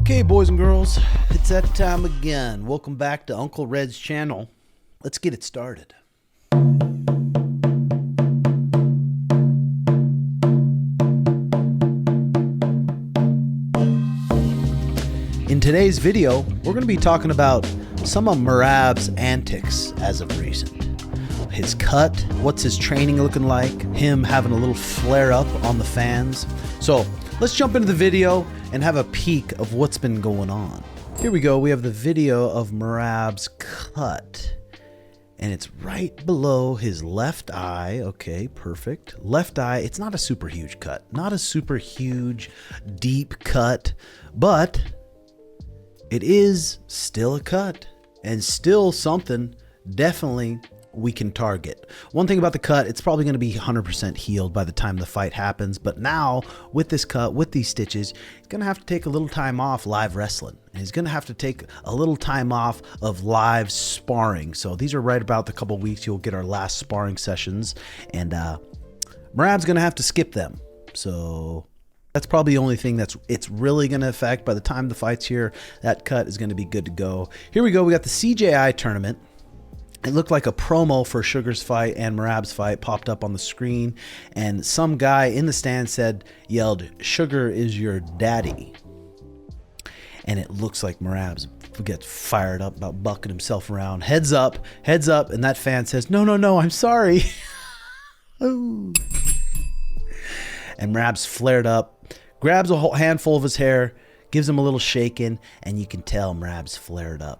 Okay, boys and girls, it's that time again. Welcome back to Uncle Red's channel. Let's get it started. In today's video, we're going to be talking about some of Merab's antics as of recent. His cut, what's his training looking like, him having a little flare up on the fans. So let's jump into the video and have a peek of what's been going on. Here we go. We have the video of Merab's cut. And it's right below his left eye. Okay, perfect. Left eye, it's not a super huge cut. Not a super huge, deep cut. But it is still a cut. And still something definitely we can target. One thing about the cut, it's probably going to be 100% healed by the time the fight happens. But now, with this cut, with these stitches, he's going to have to take a little time off live wrestling. And he's going to have to take a little time off of live sparring. So these are right about the couple weeks you'll get our last sparring sessions. And Merab's going to have to skip them. So that's probably the only thing it's really going to affect. By the time the fight's here, that cut is going to be good to go. Here we go. We got the CJI tournament. It looked like a promo for Sugar's fight and Merab's fight popped up on the screen, and some guy in the stand yelled, "Sugar is your daddy." And it looks like Merab's gets fired up about bucking himself around. Heads up, and that fan says, no, I'm sorry. Ooh. And Merab's flared up, grabs a whole handful of his hair, gives him a little shaking, and you can tell Merab's flared up.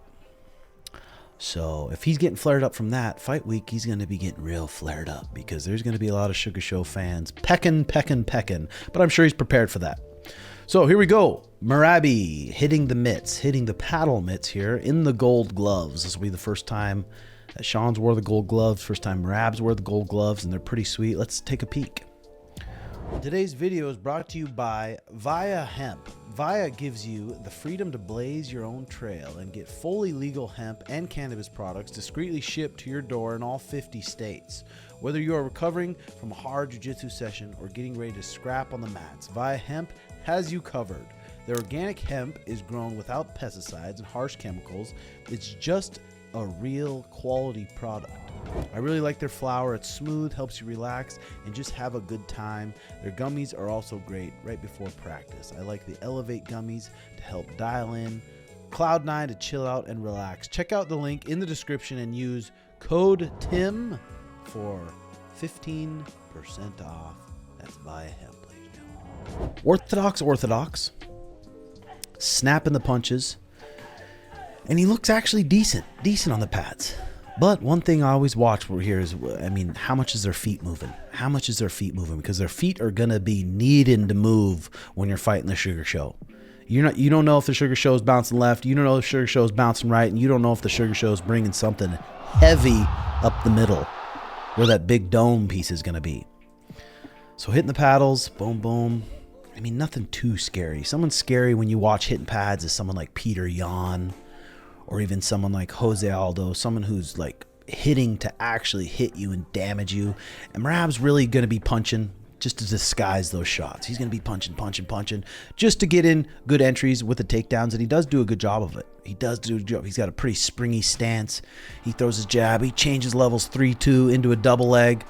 So if he's getting flared up from that, fight week, he's going to be getting real flared up because there's going to be a lot of Sugar Show fans pecking. But I'm sure he's prepared for that. So here we go. Merab hitting the mitts, hitting the paddle mitts here in the gold gloves. This will be the first time that Sean's wore the gold gloves, first time Merab's wore the gold gloves, and they're pretty sweet. Let's take a peek. Today's video is brought to you by VIIA Hemp. VIIA gives you the freedom to blaze your own trail and get fully legal hemp and cannabis products discreetly shipped to your door in all 50 states. Whether you are recovering from a hard jiu-jitsu session or getting ready to scrap on the mats, VIIA Hemp has you covered. Their organic hemp is grown without pesticides and harsh chemicals. It's just a real quality product. I really like their flower. It's smooth, helps you relax, and just have a good time. Their gummies are also great right before practice. I like the Elevate gummies to help dial in, Cloud9 to chill out and relax. Check out the link in the description and use code TIM for 15% off. That's VIIA Hemp, ladies and gentlemen. Orthodox. Snapping the punches. And he looks actually decent on the pads. But one thing I always watch here is, how much is their feet moving? How much is their feet moving? Because their feet are going to be needing to move when you're fighting the Sugar Show. You don't know if the Sugar Show is bouncing left. You don't know if the Sugar Show is bouncing right. And you don't know if the Sugar Show is bringing something heavy up the middle where that big dome piece is going to be. So hitting the paddles, boom, boom. Nothing too scary. Someone scary when you watch hitting pads is someone like Peter Yan. Or even someone like Jose Aldo, someone who's like hitting to actually hit you and damage you. And Merab's really going to be punching just to disguise those shots. He's going to be punching just to get in good entries with the takedowns. And he does do a good job of it. He does do a job. He's got a pretty springy stance. He throws his jab. He changes levels 3-2 into a double leg.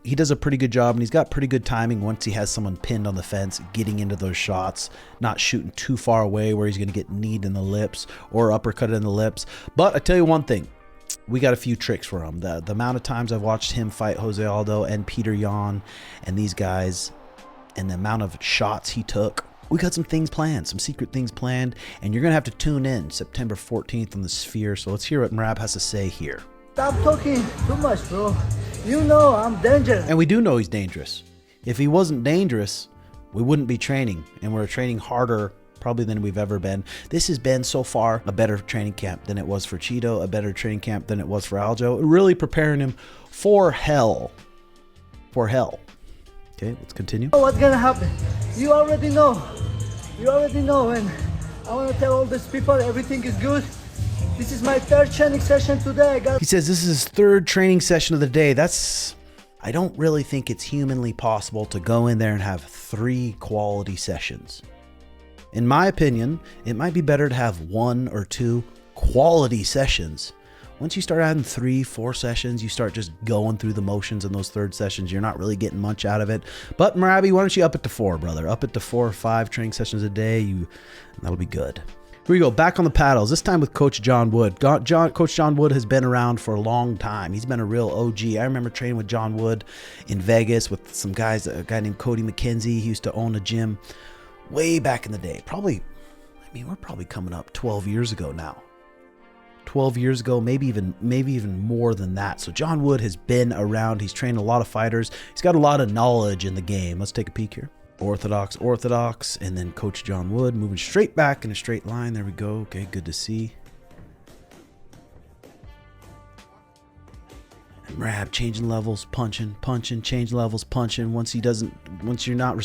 He does a pretty good job, and he's got pretty good timing once he has someone pinned on the fence, getting into those shots, not shooting too far away where he's going to get kneed in the lips or uppercutted in the lips. But I tell you one thing, we got a few tricks for him. The amount of times I've watched him fight Jose Aldo and Peter Yan and these guys, and the amount of shots he took, we got some things planned, some secret things planned, and you're going to have to tune in September 14th on the Sphere. So let's hear what Merab has to say here. Stop talking too much, bro. You know I'm dangerous. And we do know he's dangerous. If he wasn't dangerous, we wouldn't be training. And we're training harder probably than we've ever been. This has been so far a better training camp than it was for Cheeto, a better training camp than it was for Aljo. Really preparing him for hell. Okay, let's continue. What's gonna happen? You already know. And I want to tell all these people everything is good. This is my third training session today. He says this is his third training session of the day. I don't really think it's humanly possible to go in there and have 3 quality sessions. In my opinion, it might be better to have 1 or 2 quality sessions. Once you start adding 3, 4 sessions, you start just going through the motions in those third sessions. You're not really getting much out of it. But Merab, why don't you up it to 4, brother? Up it to 4 or 5 training sessions a day. That'll be good. Here we go, back on the paddles, this time with Coach John Wood. Coach John Wood has been around for a long time. He's been a real OG. I remember training with John Wood in Vegas with some guys, a guy named Cody McKenzie. He used to own a gym way back in the day. We're probably coming up 12 years ago now. 12 years ago, maybe even more than that. So John Wood has been around. He's trained a lot of fighters. He's got a lot of knowledge in the game. Let's take a peek here. Orthodox, and then Coach John Wood moving straight back in a straight line. There we go. Okay, good to see. And Merab changing levels, punching, change levels, punching. Once you're not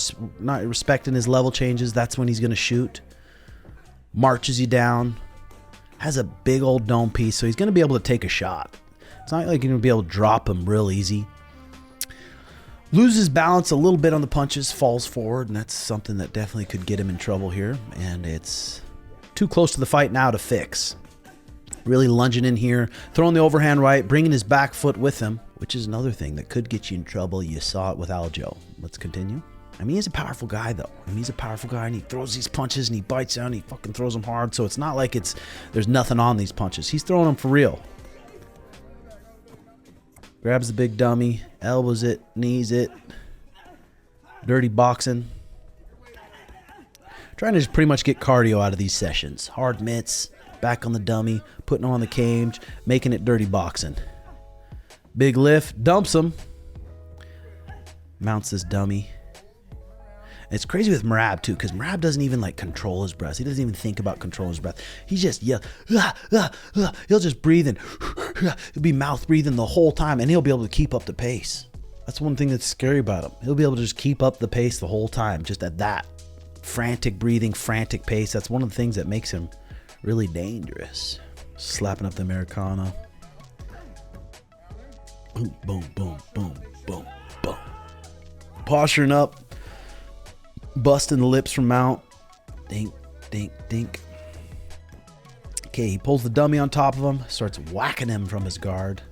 respecting his level changes, that's when he's going to shoot. Marches you down. Has a big old dome piece, so he's going to be able to take a shot. It's not like you're going to be able to drop him real easy. Loses balance a little bit on the punches, falls forward, and that's something that definitely could get him in trouble here. And it's too close to the fight now to fix. Really lunging in here, throwing the overhand right, bringing his back foot with him, which is another thing that could get you in trouble. You saw it with Aljo. Let's continue. I mean, he's a powerful guy, though. He's a powerful guy, and he throws these punches, and he bites down, and he fucking throws them hard. So it's not like there's nothing on these punches. He's throwing them for real. Grabs the big dummy, elbows it, knees it. Dirty boxing. Trying to just pretty much get cardio out of these sessions. Hard mitts, back on the dummy, putting on the cage, making it dirty boxing. Big lift, dumps him. Mounts this dummy. It's crazy with Merab too, because Merab doesn't even like control his breath. He doesn't even think about controlling his breath. He just yells, he'll just breathe in. He'll be mouth breathing the whole time, and he'll be able to keep up the pace. That's one thing that's scary about him. He'll be able to just keep up the pace the whole time, just at that frantic breathing, frantic pace. That's one of the things that makes him really dangerous. Slapping up the Americana. Boom, boom, boom, boom, boom, boom. Posturing up. Busting the lips from mount. Dink, dink, dink. Okay, he pulls the dummy on top of him. Starts whacking him from his guard.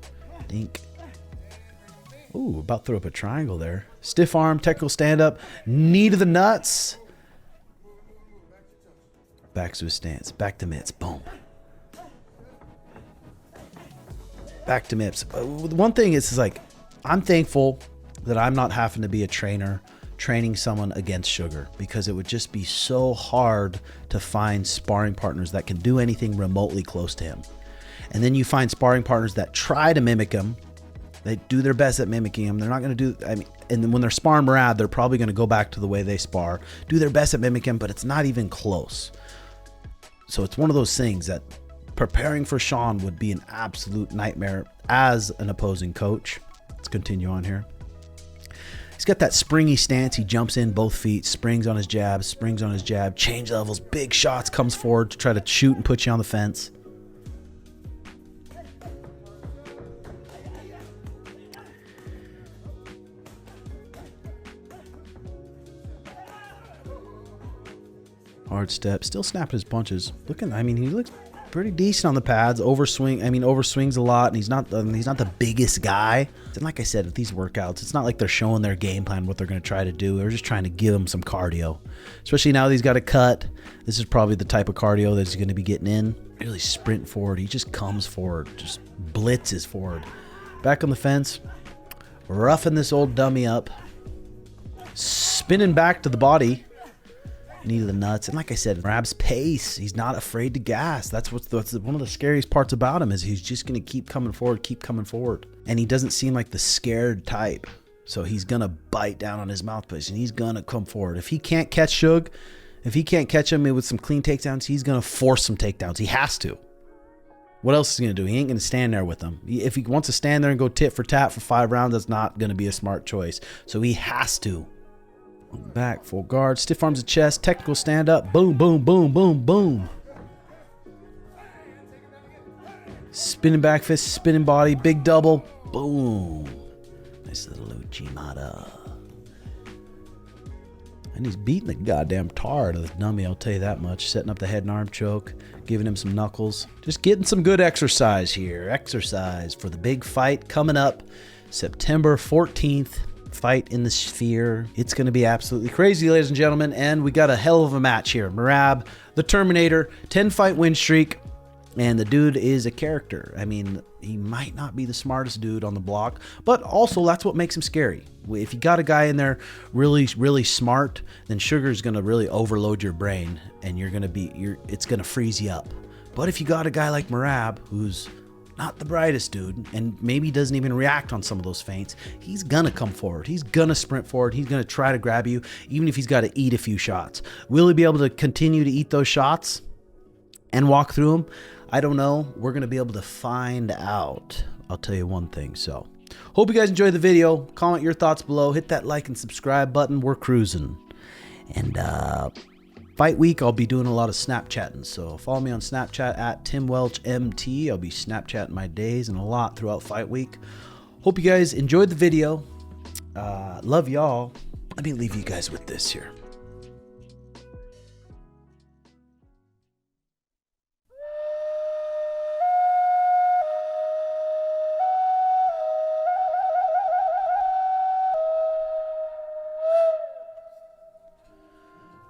Dink. Ooh, about to throw up a triangle there. Stiff arm, technical stand up. Knee to the nuts. Back to his stance. Back to mitts. Boom. Back to mitts. One thing is like, I'm thankful that I'm not having to be a trainer training someone against Sugar, because it would just be so hard to find sparring partners that can do anything remotely close to him. And then you find sparring partners that try to mimic him. They do their best at mimicking him. They're not going to do, and then when they're sparring Merab, they're probably going to go back to the way they spar, do their best at mimicking him, but it's not even close. So it's one of those things that preparing for Sean would be an absolute nightmare as an opposing coach. Let's continue on here. He's got that springy stance. He jumps in both feet, springs on his jab, change levels, big shots, comes forward to try to shoot and put you on the fence. Hard step, still snapping his punches. He looks pretty decent on the pads. Overswings a lot, and he's not the biggest guy. And like I said, with these workouts, it's not like they're showing their game plan, what they're going to try to do. They're just trying to give him some cardio, especially now that he's got a cut. This is probably the type of cardio that he's going to be getting in. Really sprint forward. He just comes forward, just blitzes forward. Back on the fence, roughing this old dummy up, spinning back to the body. Knee to the nuts. And like I said, Merab's pace, he's not afraid to gas. That's one of the scariest parts about him, is he's just going to keep coming forward. And he doesn't seem like the scared type. So he's going to bite down on his mouthpiece, and he's going to come forward. If he can't catch Shug, if he can't catch him with some clean takedowns, he's going to force some takedowns. He has to. What else is he going to do? He ain't going to stand there with him. If he wants to stand there and go tit for tat for 5 rounds, that's not going to be a smart choice. So he has to. Back, full guard, stiff arms the chest, technical stand up, boom, boom, boom, boom, boom. Spinning back fist, spinning body, big double, boom. Nice little Uchimata. And he's beating the goddamn tar out of the dummy, I'll tell you that much. Setting up the head and arm choke, giving him some knuckles. Just getting some good exercise here. Exercise for the big fight coming up September 14th. Fight in the Sphere. It's going to be absolutely crazy, ladies and gentlemen. And we got a hell of a match here. Merab, the Terminator, 10-fight win streak. And the dude is a character. I mean, he might not be the smartest dude on the block, but also that's what makes him scary. If you got a guy in there really, really smart, then sugar's going to really overload your brain and it's going to freeze you up. But if you got a guy like Merab, who's not the brightest dude and maybe doesn't even react on some of those feints, he's going to come forward. He's going to sprint forward. He's going to try to grab you, even if he's got to eat a few shots. Will he be able to continue to eat those shots and walk through them? I don't know. We're going to be able to find out. I'll tell you one thing. So, hope you guys enjoyed the video. Comment your thoughts below. Hit that like and subscribe button. We're cruising. And fight week, I'll be doing a lot of Snapchatting. So, follow me on Snapchat at TimWelchMT. I'll be Snapchatting my days and a lot throughout fight week. Hope you guys enjoyed the video. Love y'all. Let me leave you guys with this here.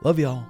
Love y'all.